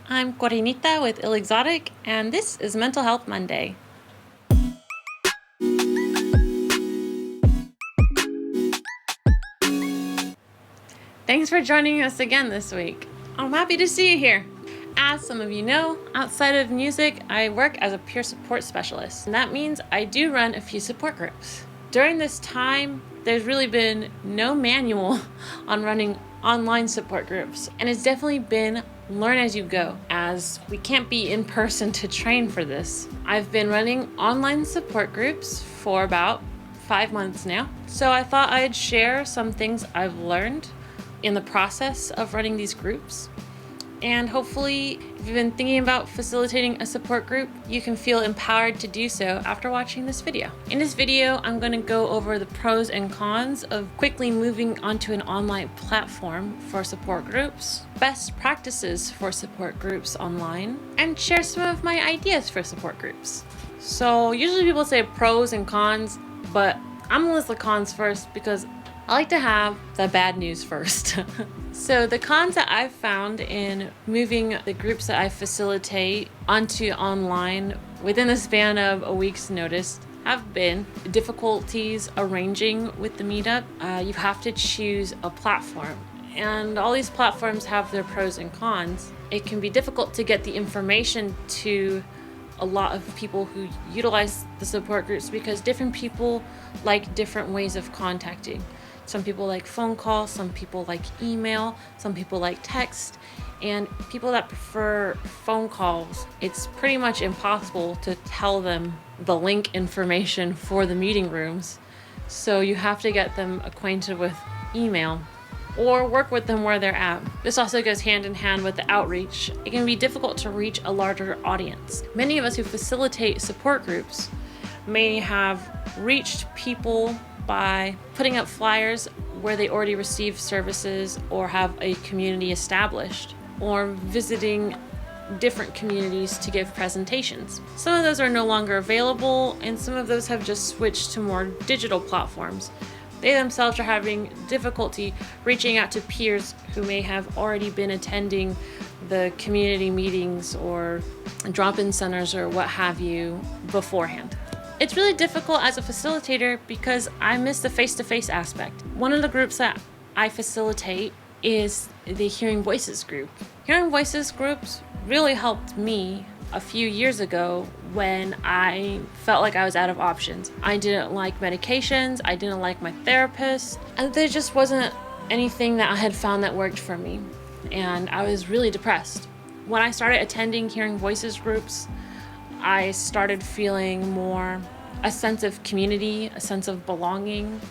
I'm Corinita with Illexotic, and this is Mental Health Monday. Thanks for joining us again this week. I'm happy to see you here. As some of you know, outside of music, I work as a peer support specialist, and that means I do run a few support groups. During this time, there's really been no manual on running online support groups, and it's definitely been learn as you go, as we can't be in person to train for this. I've been running online support groups for about 5 months now, so I thought I'd share some things I've learned in the process of running these groups. And hopefully, if you've been thinking about facilitating a support group, you can feel empowered to do so after watching this video. In this video, I'm going to go over the pros and cons of quickly moving onto an online platform for support groups, best practices for support groups online, and share some of my ideas for support groups. So usually people say pros and cons, but I'm going to list the cons first because I like to have the bad news first. So the cons that I've found in moving the groups that I facilitate onto online within the span of a week's notice have been difficulties arranging with the meetup. You have to choose a platform, and all these platforms have their pros and cons. It can be difficult to get the information to a lot of people who utilize the support groups because different people like different ways of contacting. Some people like phone calls, some people like email, some people like text, and people that prefer phone calls, it's pretty much impossible to tell them the link information for the meeting rooms. So you have to get them acquainted with email or work with them where they're at. This also goes hand in hand with the outreach. It can be difficult to reach a larger audience. Many of us who facilitate support groups may have reached people by putting up flyers where they already receive services or have a community established, or visiting different communities to give presentations. Some of those are no longer available, and some of those have just switched to more digital platforms. They themselves are having difficulty reaching out to peers who may have already been attending the community meetings or drop-in centers or what have you beforehand. It's really difficult as a facilitator because I miss the face-to-face aspect. One of the groups that I facilitate is the Hearing Voices group. Hearing Voices groups really helped me a few years ago when I felt like I was out of options. I didn't like medications, I didn't like my therapist, and there just wasn't anything that I had found that worked for me. And I was really depressed. When I started attending Hearing Voices groups, I started feeling more a sense of community, a sense of belonging.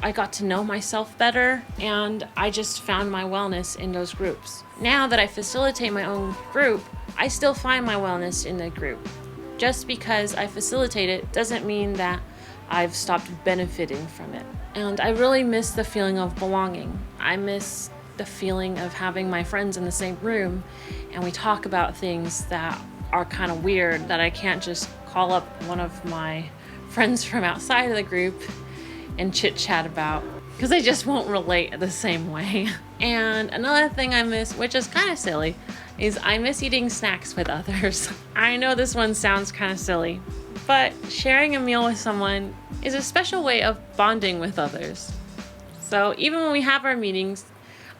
I got to know myself better, and I just found my wellness in those groups. Now that I facilitate my own group, I still find my wellness in the group. Just because I facilitate it doesn't mean that I've stopped benefiting from it. And I really miss the feeling of belonging. I miss the feeling of having my friends in the same room, and we talk about things that are kind of weird that I can't just call up one of my friends from outside of the group and chit chat about because they just won't relate the same way. And another thing I miss, which is kind of silly, is I miss eating snacks with others. I know this one sounds kind of silly, but sharing a meal with someone is a special way of bonding with others. So even when we have our meetings,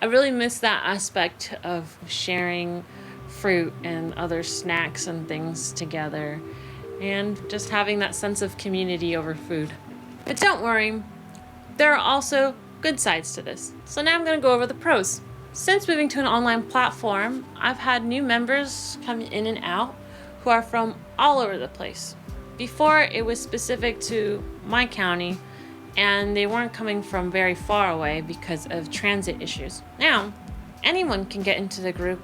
I really miss that aspect of sharing fruit and other snacks and things together and just having that sense of community over food. But don't worry, there are also good sides to this. So now I'm going to go over the pros. Since moving to an online platform, I've had new members come in and out who are from all over the place. Before, it was specific to my county, and they weren't coming from very far away because of transit issues. Now, anyone can get into the group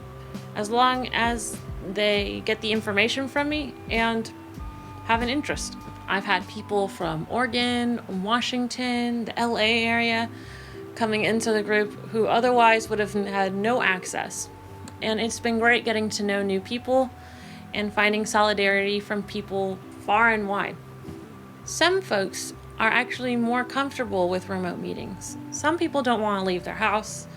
as long as they get the information from me and have an interest. I've had people from Oregon, Washington, the LA area coming into the group who otherwise would have had no access. And it's been great getting to know new people and finding solidarity from people far and wide. Some folks are actually more comfortable with remote meetings. Some people don't want to leave their house.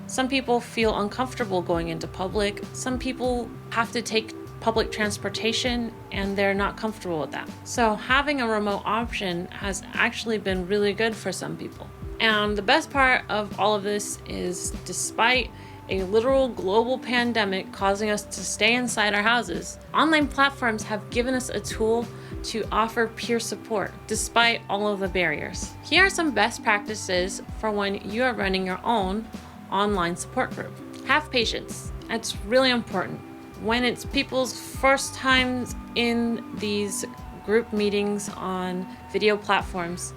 Some people feel uncomfortable going into public. Some people have to take public transportation and they're not comfortable with that. So having a remote option has actually been really good for some people. And the best part of all of this is, despite a literal global pandemic causing us to stay inside our houses, online platforms have given us a tool to offer peer support despite all of the barriers. Here are some best practices for when you are running your own online support group. Have patience. It's really important. When it's people's first times in these group meetings on video platforms,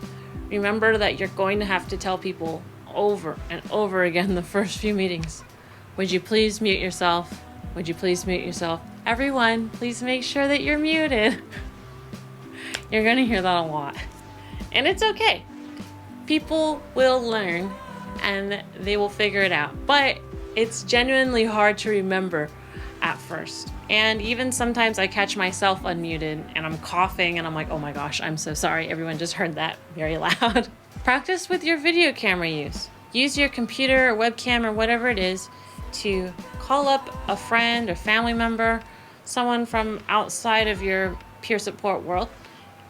remember that you're going to have to tell people over and over again the first few meetings, would you please mute yourself? Would you please mute yourself? Everyone, please make sure that you're muted. You're going to hear that a lot. And it's okay. People will learn and they will figure it out. But it's genuinely hard to remember at first. And even sometimes I catch myself unmuted and I'm coughing and I'm like, oh my gosh, I'm so sorry. Everyone just heard that very loud. Practice with your video camera use. Use your computer or webcam or whatever it is to call up a friend or family member, someone from outside of your peer support world,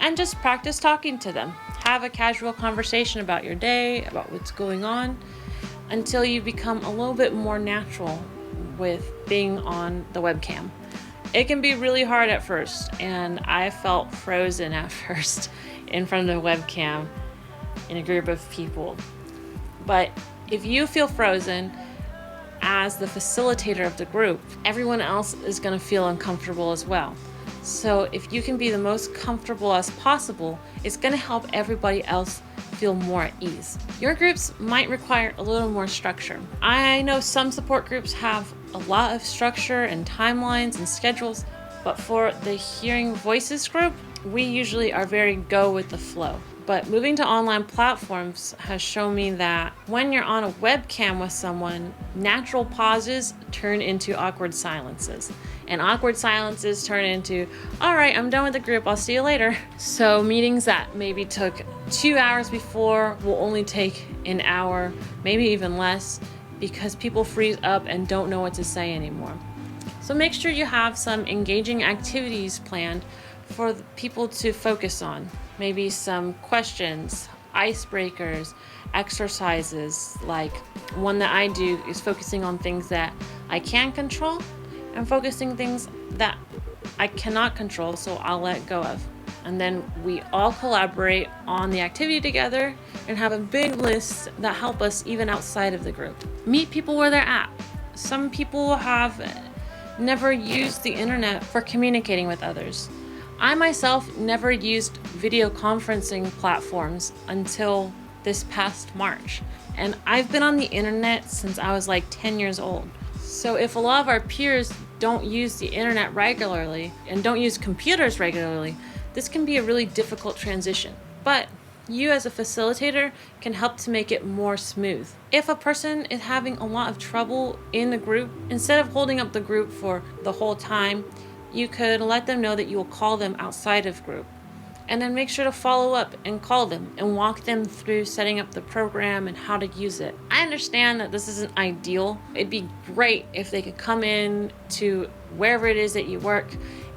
and just practice talking to them. Have a casual conversation about your day, about what's going on, until you become a little bit more natural with being on the webcam. It can be really hard at first, and I felt frozen at first in front of the webcam in a group of people. But if you feel frozen as the facilitator of the group, everyone else is going to feel uncomfortable as well. So if you can be the most comfortable as possible, it's going to help everybody else feel more at ease. Your groups might require a little more structure. I know some support groups have a lot of structure and timelines and schedules, but for the Hearing Voices group, we usually are very go with the flow. But moving to online platforms has shown me that when you're on a webcam with someone, natural pauses turn into awkward silences. And awkward silences turn into, all right, I'm done with the group, I'll see you later. So meetings that maybe took 2 hours before will only take an hour, maybe even less, because people freeze up and don't know what to say anymore. So make sure you have some engaging activities planned for people to focus on. Maybe some questions, icebreakers, exercises. Like one that I do is focusing on things that I can control and focusing things that I cannot control, so I'll let go of. And then we all collaborate on the activity together and have a big list that help us even outside of the group. Meet people where they're at. Some people have never used the internet for communicating with others. I myself never used video conferencing platforms until this past March. And I've been on the internet since I was like 10 years old. So if a lot of our peers don't use the internet regularly and don't use computers regularly, this can be a really difficult transition. But you as a facilitator can help to make it more smooth. If a person is having a lot of trouble in the group, instead of holding up the group for the whole time, you could let them know that you will call them outside of group. And then make sure to follow up and call them and walk them through setting up the program and how to use it. I understand that this isn't ideal. It'd be great if they could come in to wherever it is that you work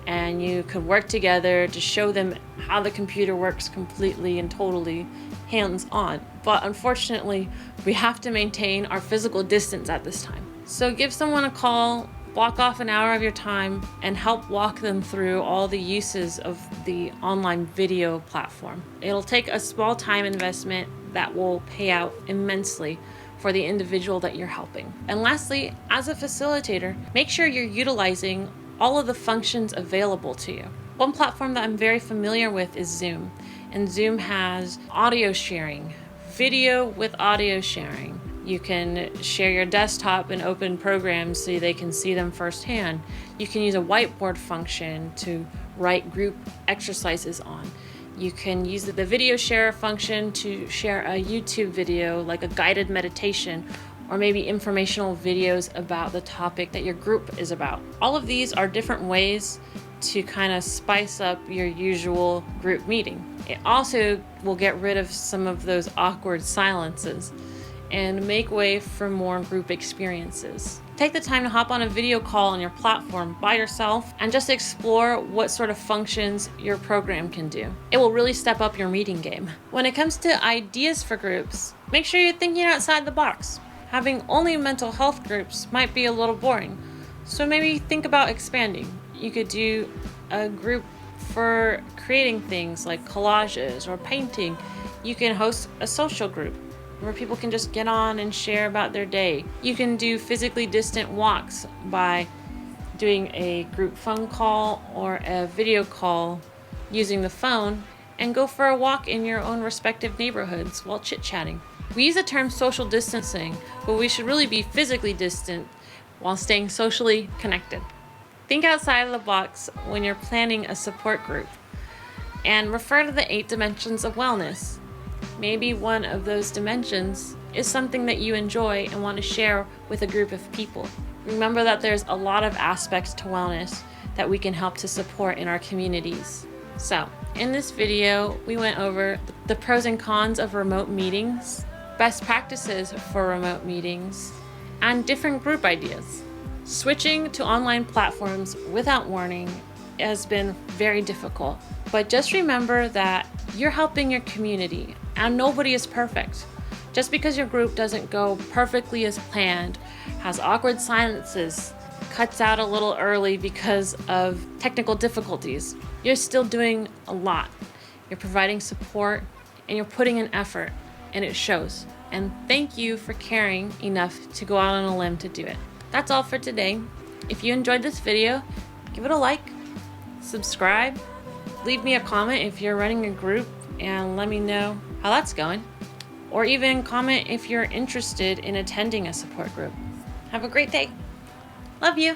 and you could work together to show them how the computer works completely and totally hands-on. But unfortunately, we have to maintain our physical distance at this time. So give someone a call, block off an hour of your time, and help walk them through all the uses of the online video platform. It'll take a small time investment that will pay out immensely for the individual that you're helping. And lastly, as a facilitator, make sure you're utilizing all of the functions available to you. One platform that I'm very familiar with is Zoom. And Zoom has audio sharing, video with audio sharing. You can share your desktop and open programs so they can see them firsthand. You can use a whiteboard function to write group exercises on. You can use the video share function to share a YouTube video, like a guided meditation, or maybe informational videos about the topic that your group is about. All of these are different ways to kind of spice up your usual group meeting. It also will get rid of some of those awkward silences. and make way for more group experiences. Take the time to hop on a video call on your platform by yourself and just explore what sort of functions your program can do. It will really step up your meeting game. When it comes to ideas for groups, make sure you're thinking outside the box. Having only mental health groups might be a little boring, so maybe think about expanding. You could do a group for creating things like collages or painting. You can host a social group where people can just get on and share about their day. You can do physically distant walks by doing a group phone call or a video call using the phone, and go for a walk in your own respective neighborhoods while chit-chatting. We use the term social distancing, but we should really be physically distant while staying socially connected. Think outside of the box when you're planning a support group, and refer to the 8 dimensions of wellness. Maybe one of those dimensions is something that you enjoy and want to share with a group of people. Remember that there's a lot of aspects to wellness that we can help to support in our communities. So, in this video, we went over the pros and cons of remote meetings, best practices for remote meetings, and different group ideas. Switching to online platforms without warning has been very difficult, but just remember that you're helping your community and nobody is perfect. Just because your group doesn't go perfectly as planned, has awkward silences, cuts out a little early because of technical difficulties, you're still doing a lot. You're providing support and you're putting in effort, and it shows. And thank you for caring enough to go out on a limb to do it. That's all for today. If you enjoyed this video, give it a like, subscribe, leave me a comment if you're running a group and let me know how that's going, or even comment if you're interested in attending a support group. Have a great day. Love you.